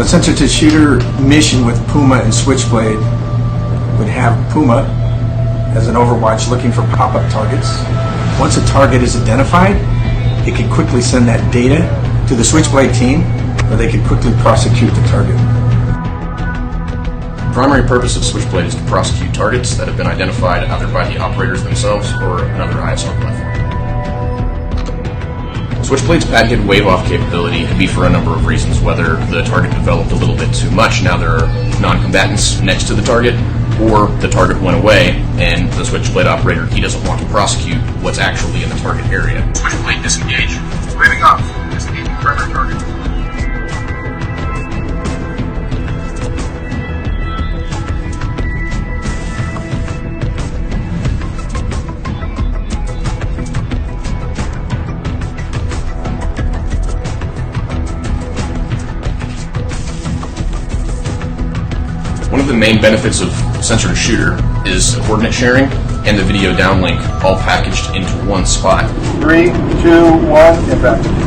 A sensor-to-shooter mission with Puma and Switchblade would have Puma as an overwatch looking for pop-up targets. Once a target is identified, it can quickly send that data to the Switchblade team, where they can quickly prosecute the target. The primary purpose of Switchblade is to prosecute targets that have been identified either by the operators themselves or another ISR platform. Switchblade's patented wave-off capability could be for a number of reasons, whether the target developed a little bit too much, now there are non-combatants next to the target, or the target went away and the Switchblade operator, he doesn't want to prosecute what's actually in the target area. Switchblade disengage. Waving off. Disengaging primary target. One of the main benefits of sensor-to-shooter is coordinate sharing and the video downlink all packaged into one spot. 3, 2, 1, impact.